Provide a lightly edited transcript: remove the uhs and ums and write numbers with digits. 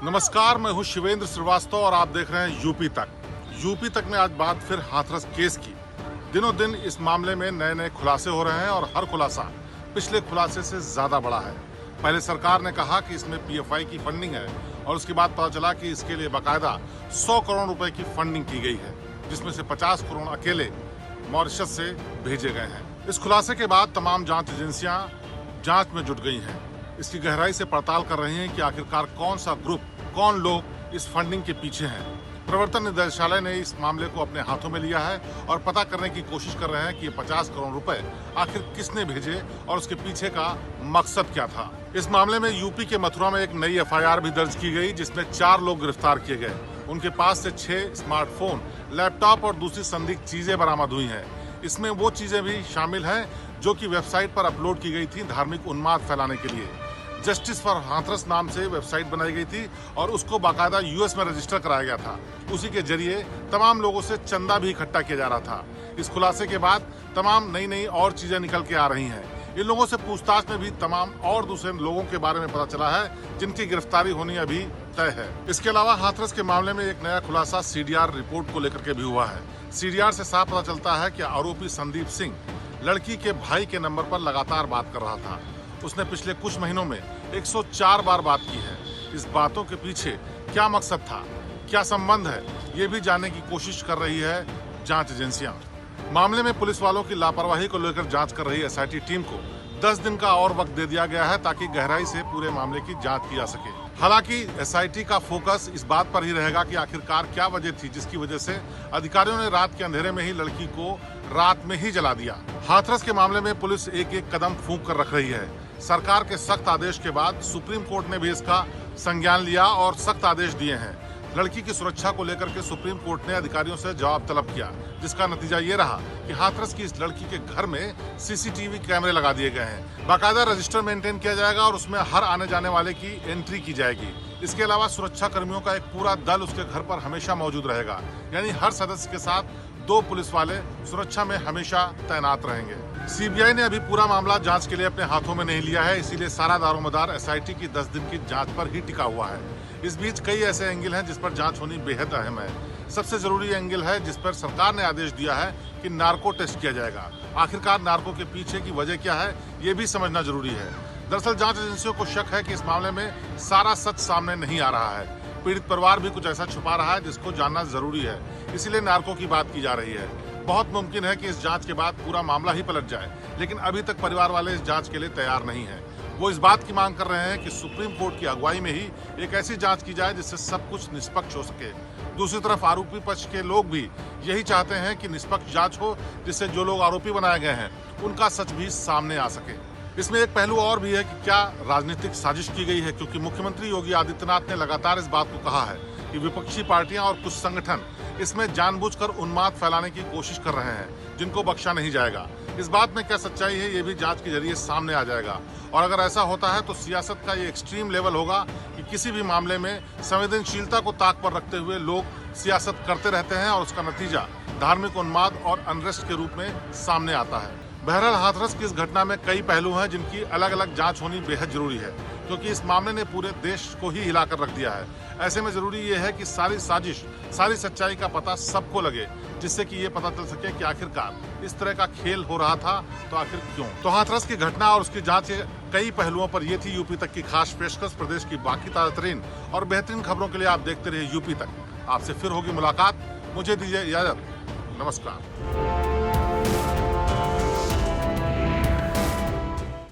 नमस्कार, मैं हूं शिवेंद्र श्रीवास्तव और आप देख रहे हैं यूपी तक। यूपी तक में आज बात फिर हाथरस केस की। दिनों दिन इस मामले में नए नए खुलासे हो रहे हैं और हर खुलासा पिछले खुलासे से ज्यादा बड़ा है। पहले सरकार ने कहा कि इसमें पीएफआई की फंडिंग है और उसके बाद पता चला कि इसके लिए बाकायदा 100 करोड़ रुपए की फंडिंग की गई है, जिसमें से 50 करोड़ अकेले मॉरिशस से भेजे गए हैं। इस खुलासे के बाद तमाम जांच एजेंसियां जांच में जुट गई हैं। इसकी गहराई से पड़ताल कर रहे हैं कि आखिरकार कौन सा ग्रुप, कौन लोग इस फंडिंग के पीछे हैं। प्रवर्तन निदेशालय ने इस मामले को अपने हाथों में लिया है और पता करने की कोशिश कर रहे हैं कि ये 50 करोड़ रुपए आखिर किसने भेजे और उसके पीछे का मकसद क्या था। इस मामले में यूपी के मथुरा में एक नई एफआईआर भी दर्ज की गई, जिसमें 4 लोग गिरफ्तार किए गए। उनके पास से 6 स्मार्टफोन, लैपटॉप और दूसरी संदिग्ध चीजें बरामद हुई हैं। इसमें वो चीजें भी शामिल हैं जो कि वेबसाइट पर अपलोड की गई थी धार्मिक उन्माद फैलाने के लिए। जस्टिस फॉर हाथरस नाम से वेबसाइट बनाई गई थी और उसको बाकायदा यूएस में रजिस्टर कराया गया था। उसी के जरिए तमाम लोगों से चंदा भी इकट्ठा किया जा रहा था। इस खुलासे के बाद तमाम नई नई और चीजें निकल के आ रही हैं। इन लोगों से पूछताछ में भी तमाम और दूसरे लोगों के बारे में पता चला है, जिनकी गिरफ्तारी होनी अभी तय है। इसके अलावा हाथरस के मामले में एक नया खुलासा सीडीआर रिपोर्ट को लेकर के भी हुआ है। सीडीआर से साफ पता चलता है कि आरोपी संदीप सिंह लड़की के भाई के नंबर पर लगातार बात कर रहा था। उसने पिछले कुछ महीनों में 104 बार बात की है। इस बातों के पीछे क्या मकसद था, क्या संबंध है, ये भी जानने की कोशिश कर रही है जांच एजेंसियां। मामले में पुलिस वालों की लापरवाही को लेकर जांच कर रही एसआईटी टीम को 10 दिन का और वक्त दे दिया गया है ताकि गहराई से पूरे मामले की जांच की जा सके। हालांकि एसआईटी का फोकस इस बात पर ही रहेगा कि आखिरकार क्या वजह थी जिसकी वजह से अधिकारियों ने रात के अंधेरे में ही लड़की को रात में ही जला दिया। हाथरस के मामले में पुलिस एक एक कदम फूंक कर रख रही है। सरकार के सख्त आदेश के बाद सुप्रीम कोर्ट ने भी इसका संज्ञान लिया और सख्त आदेश दिए हैं। लड़की की सुरक्षा को लेकर के सुप्रीम कोर्ट ने अधिकारियों से जवाब तलब किया, जिसका नतीजा ये रहा कि हाथरस की इस लड़की के घर में सीसीटीवी कैमरे लगा दिए गए हैं। बाकायदा रजिस्टर मेंटेन किया जाएगा और उसमें हर आने जाने वाले की एंट्री की जाएगी। इसके अलावा सुरक्षा कर्मियों का एक पूरा दल उसके घर पर हमेशा मौजूद रहेगा, यानी हर सदस्य के साथ 2 पुलिस वाले सुरक्षा में हमेशा तैनात रहेंगे। सीबीआई ने अभी पूरा मामला जांच के लिए अपने हाथों में नहीं लिया है, इसीलिए सारा दारोमदार एसआईटी की 10 दिन की जांच पर ही टिका हुआ है। इस बीच कई ऐसे एंगल हैं जिस पर जांच होनी बेहद अहम है। सबसे जरूरी एंगल है जिस पर सरकार ने आदेश दिया है कि नार्को टेस्ट किया जाएगा। आखिरकार नार्को के पीछे की वजह क्या है, ये भी समझना जरूरी है। दरअसल जांच एजेंसियों को शक है कि इस मामले में सारा सच सामने नहीं आ रहा है। पीड़ित परिवार भी कुछ ऐसा छुपा रहा है जिसको जानना जरूरी है, इसीलिए नार्को की बात की जा रही है। बहुत मुमकिन है कि इस जांच के बाद पूरा मामला ही पलट जाए, लेकिन अभी तक परिवार वाले इस जांच के लिए तैयार नहीं हैं। वो इस बात की मांग कर रहे हैं कि सुप्रीम कोर्ट की अगुवाई में ही एक ऐसी जांच की जाए जिससे सब कुछ निष्पक्ष हो सके। दूसरी तरफ आरोपी पक्ष के लोग भी यही चाहते हैं कि निष्पक्ष जांच हो, जिससे जो लोग आरोपी बनाए गए हैं उनका सच भी सामने आ सके। इसमें एक पहलू और भी है कि क्या राजनीतिक साजिश की गई है, क्योंकि मुख्यमंत्री योगी आदित्यनाथ ने लगातार इस बात को कहा है कि विपक्षी पार्टियां और कुछ संगठन इसमें जानबूझकर उन्माद फैलाने की कोशिश कर रहे हैं, जिनको बख्शा नहीं जाएगा। इस बात में क्या सच्चाई है, ये भी जांच के जरिए सामने आ जाएगा। और अगर ऐसा होता है तो सियासत का ये एक्सट्रीम लेवल होगा कि किसी भी मामले में संवेदनशीलता को ताक पर रखते हुए लोग सियासत करते रहते हैं और उसका नतीजा धार्मिक उन्माद और अनरेस्ट के रूप में सामने आता है। बहरहाल हाथरस की इस घटना में कई पहलू हैं जिनकी अलग अलग जांच होनी बेहद जरूरी है, क्योंकि इस मामले ने पूरे देश को ही हिलाकर रख दिया है। ऐसे में जरूरी ये है कि सारी साजिश, सारी सच्चाई का पता सबको लगे, जिससे कि ये पता चल सके कि आखिरकार इस तरह का खेल हो रहा था तो आखिर क्यों। तो हाथरस की घटना और उसकी जांच के कई पहलुओं पर ये थी यूपी तक की खास पेशकश। प्रदेश की बाकी ताजा तरीन और बेहतरीन खबरों के लिए आप देखते रहिए यूपी तक। आपसे फिर होगी मुलाकात, मुझे दीजिए इजाजत, नमस्कार।